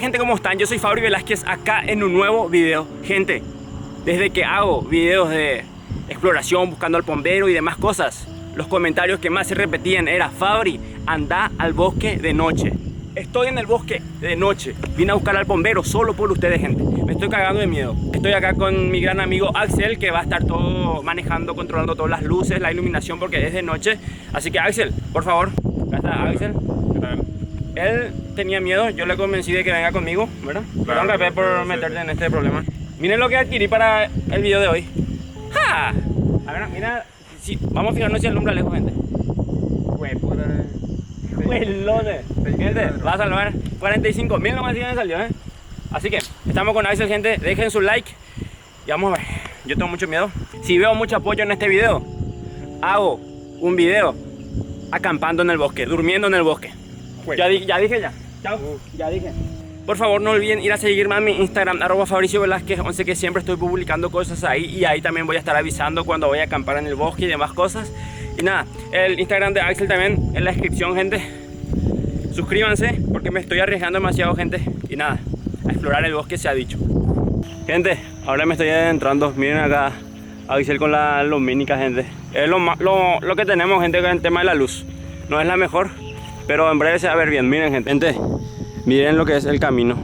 gente, ¿cómo están? Yo soy Fabri Velázquez acá en un nuevo video. Gente, desde que hago videos de exploración, buscando al bombero y demás cosas, los comentarios que más se repetían era: Fabri, anda al bosque de noche. Estoy en el bosque de noche. Vine a buscar al bombero solo por ustedes, gente. Me estoy cagando de miedo. Estoy acá con mi gran amigo Axel, que va a estar todo manejando, controlando todas las luces, la iluminación, porque es de noche. Así que Axel, por favor. Acá está Axel. Él tenía miedo, yo le convencí de que venga conmigo, ¿verdad? Perdón, Café, por meterte en este problema. Miren lo que adquirí para el video de hoy. ¡Ja! A ver, mira, sí, vamos a fijarnos si alumbra lejos, gente. Huelones. Gente, va a salvar 45.000 nomás, si me salió, ¿eh? Así que estamos con Axel, gente. Dejen su like y vamos a ver. Yo tengo mucho miedo. Si veo mucho apoyo en este video, hago un video acampando en el bosque, durmiendo en el bosque. Ya dije. Chao. Ya dije. Por favor, no olviden ir a seguirme a mi Instagram, @FabricioVelázquez11, que siempre estoy publicando cosas ahí. Y ahí también voy a estar avisando cuando voy a acampar en el bosque y demás cosas. Y nada, el Instagram de Axel también en la descripción, gente. Suscríbanse porque me estoy arriesgando demasiado, gente. Y nada, a explorar el bosque se ha dicho. Gente, ahora me estoy adentrando. Miren acá Axel con la lumínica, gente. Es lo que tenemos, gente, con el tema de la luz. No es la mejor, pero en breve se va a ver bien. Miren, gente, miren lo que es el camino.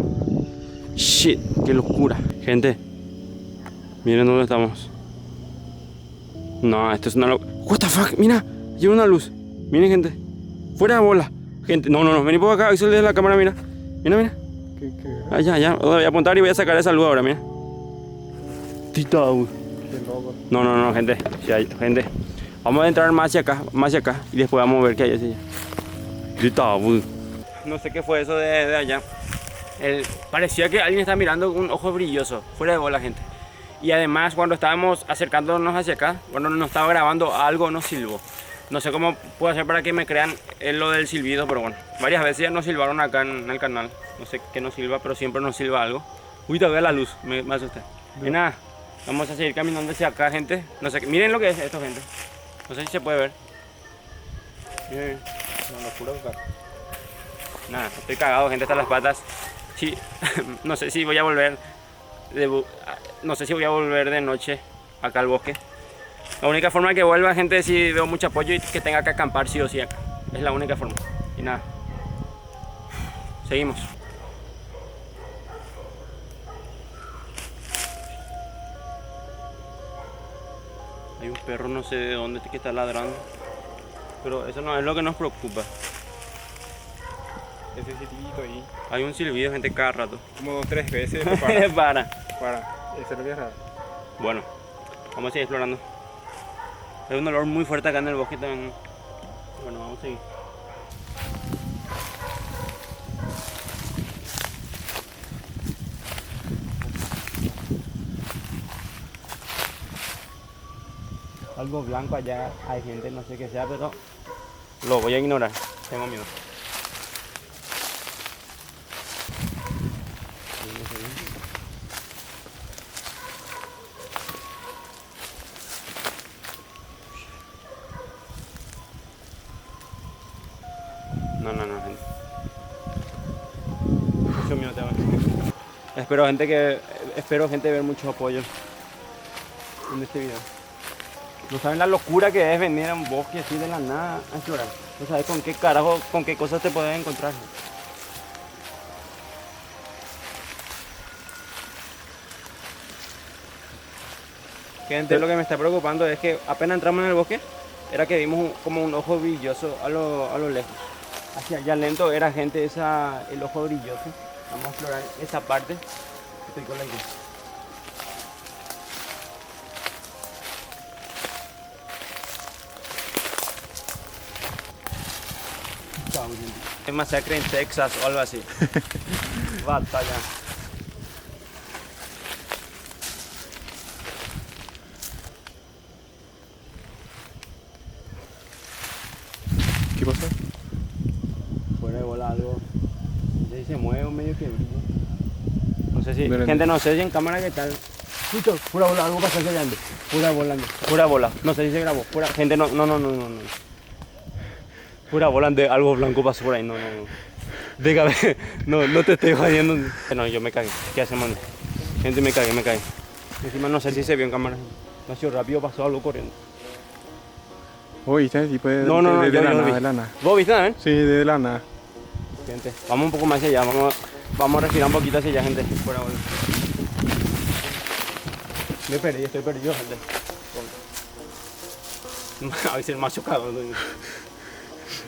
Shit, qué locura. Gente, miren dónde estamos. No, esto es una locura. What the fuck, mira, lleva una luz. Miren, gente, fuera de bola. Gente, no, vení por acá, Axel, desde la cámara, mira. Mira. Ya, voy a apuntar y voy a sacar esa luz ahora, mira. Tita, no, gente, sí, gente. Vamos a entrar más hacia acá, y después vamos a ver qué hay hacia allá. No sé qué fue eso de allá. Parecía que alguien estaba mirando con un ojo brilloso, fuera de bola, gente. Y además, cuando estábamos acercándonos hacia acá, cuando nos estaba grabando, algo nos silbó. No sé cómo puedo hacer para que me crean lo del silbido, pero bueno, varias veces ya nos silbaron acá en el canal. No sé qué nos silba, pero siempre nos silba algo. Uy, todavía la luz, me asusté. Y nada, vamos a seguir caminando hacia acá, gente. No sé, miren lo que es esto, gente. No sé si se puede ver. Miren, una locura acá. Nada, estoy cagado, gente, hasta las patas. Sí, no sé si voy a volver de noche acá al bosque. La única forma que vuelva, gente, es si veo mucho apoyo y que tenga que acampar sí o sí acá. Es la única forma. Y nada, seguimos. Hay un perro, no sé de dónde, que está ladrando. Pero eso no es lo que nos preocupa. Ese silbito ahí. Hay un silbido, gente, cada rato. Como 2 o 3 veces. Para. Eso es lo que es raro. Bueno, vamos a seguir explorando. Hay un olor muy fuerte acá en el bosque también. Bueno, vamos a seguir. Algo blanco allá, hay gente, no sé qué sea, pero lo voy a ignorar. Tengo miedo. No, gente. Mucho miedo tengo. Espero, gente, ver mucho apoyo en este video. No saben la locura que es venir a un bosque así de la nada a explorar. No sabes con qué carajo, con qué cosas te puedes encontrar. Gente, lo que me está preocupando es que apenas entramos en el bosque, era que vimos como un ojo brilloso a lo lejos. Hacia allá lento era, gente, el ojo brilloso. Vamos a explorar esa parte. Estoy con la idea. Es masacre en Texas o algo así. Batalla. ¿Qué pasa? Fuera de bola algo. No sé si se mueve o medio que brilla. No sé si, Miren. gente, no sé si en cámara qué tal. Justo, pura bola, algo pasa allá. Pura bola. No sé si se grabó. Pura, gente, no. Pura bola de algo blanco pasó por ahí, no. Déjame, no te estoy jodiendo. No, yo me cagué. ¿Qué hacemos? Gente, me cagué. Encima no sé si se vio en cámara. No ha sido rápido, pasó algo corriendo. ¿Vos viste? Tipo de, No, de yo la no nada, vi. de la nada. ¿Vos viste también? Sí, de la nada. Gente, vamos un poco más hacia allá, vamos a respirar un poquito hacia allá, gente. Por ahora. Estoy perdido, gente. A ver si el macho cagado.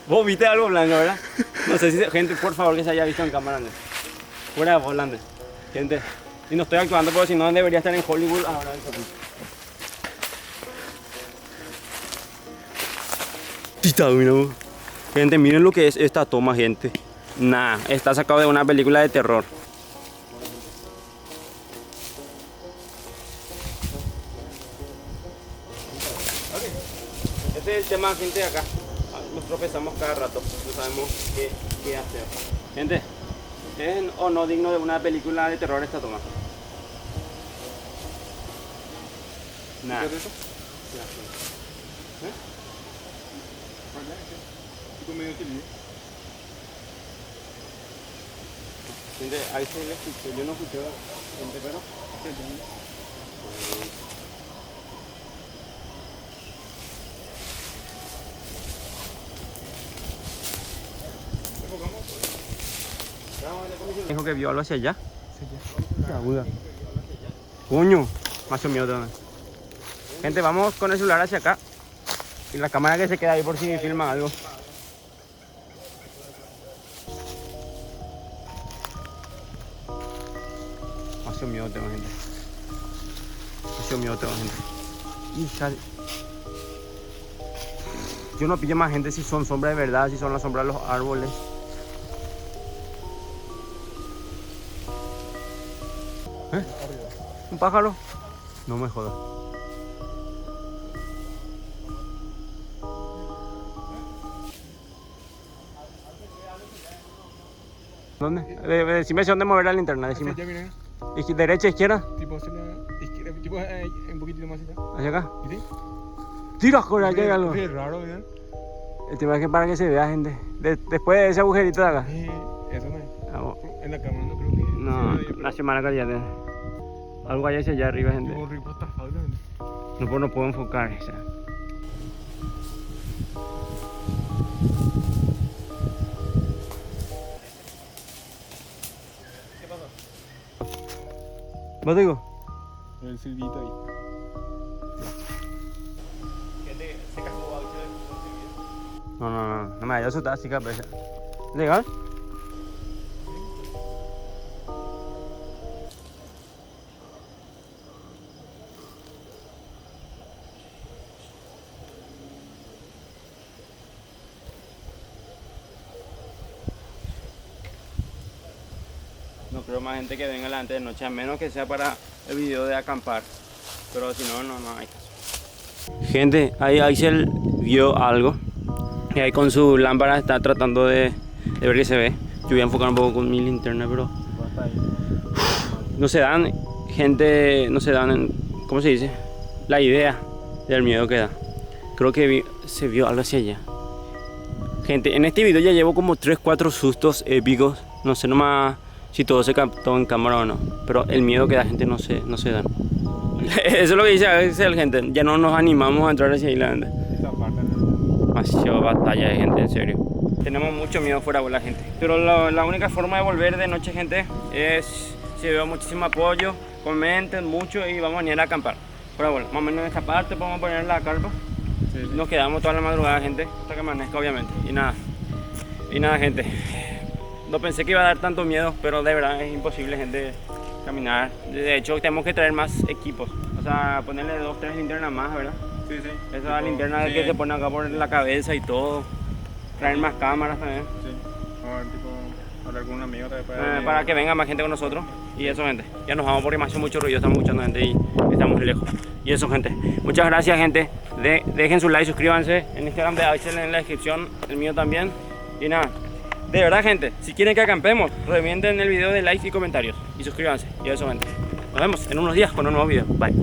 Vos viste algo blanco, ¿verdad? No sé si gente, por favor, que se haya visto en cámara, Andrés. Fuera de volante. Gente, y no estoy actuando porque si no debería estar en Hollywood ahora. Tita, mira. Gente, miren lo que es esta toma, gente. Nah, está sacado de una película de terror. Este es el tema, gente, de acá. Nos tropezamos cada rato, no sabemos qué hacer. Gente, ¿es o no digno de una película de terror esta toma? Nah. ¿Qué es eso? Tipo medio chile. Gente, ahí se le escuchó, yo no escuché, gente, pero... Dijo que vio algo hacia allá. Coño, macho mío también. Gente, vamos con el celular hacia acá. Y la cámara que se queda ahí por si filman algo. Macho mío tengo, gente. Macho mío tengo, gente. Hija de... Yo no pillo más gente si son sombras de verdad, si son las sombras de los árboles. ¿Eh? ¿Un pájaro? No me jodas. ¿Dónde? Decime hacia dónde mover la linterna, decime. Ya miren. ¿Derecha, izquierda? Tipo hacia la izquierda, tipo un poquitito más allá. ¿Hacia acá? ¿Sí? Tira, joder, aquí hay algo. Es raro, ¿verdad? El tema es que para que se vea, gente. Después de ese agujerito de acá. Eso no es. Vamos. En la cámara no creo que... No, sí, la semana que ya algo hay hacia allá arriba, gente. Tipo un ripo estafado, ¿no? No puedo enfocar, o sea. ¿Qué pasó? ¿Vos digo? El silbito ahí. No me vaya a asustar, así que aprecia. ¿Legal? No creo más gente que venga delante de noche, a menos que sea para el video de acampar. Pero si no, no hay caso. Gente, ahí se vio algo. Y ahí con su lámpara está tratando de ver qué se ve. Yo voy a enfocar un poco con mi linterna, pero... No se dan, gente, ¿cómo se dice? La idea del miedo que da. Creo que se vio algo hacia allá. Gente, en este video ya llevo como 3-4 sustos épicos. No sé nomás si todo se captó en cámara o no. Pero el miedo que da, gente, no se dan. Eso es lo que dice a veces la gente. Ya no nos animamos a entrar hacia ahí, la gente. Demasiado batalla de gente, en serio. Tenemos mucho miedo fuera de la gente. Pero la única forma de volver de noche, gente, es si veo muchísimo apoyo, comenten mucho y vamos a venir a acampar. Fuera de más o menos en esta parte podemos poner la carpa. Sí. Nos quedamos toda la madrugada, gente, hasta que amanezca, obviamente. Y nada, gente. No pensé que iba a dar tanto miedo, pero de verdad es imposible, gente, caminar. De hecho, tenemos que traer más equipos. O sea, ponerle 2-3 linternas más, ¿verdad? Sí. Esa linterna que se pone acá por la cabeza y todo. Traer más cámaras también. Sí. Vamos a ver, tipo, hablar con un amigo también para que venga más gente con nosotros. Y eso, gente. Ya nos vamos porque me hace mucho ruido, estamos escuchando gente y estamos muy lejos. Y eso, gente. Muchas gracias, gente. Dejen su like, suscríbanse. En Instagram de Axel en la descripción, el mío también. Y nada. De verdad, gente, si quieren que acampemos, revienten el video de likes y comentarios. Y suscríbanse. Y eso, gente. Nos vemos en unos días con un nuevo video. Bye.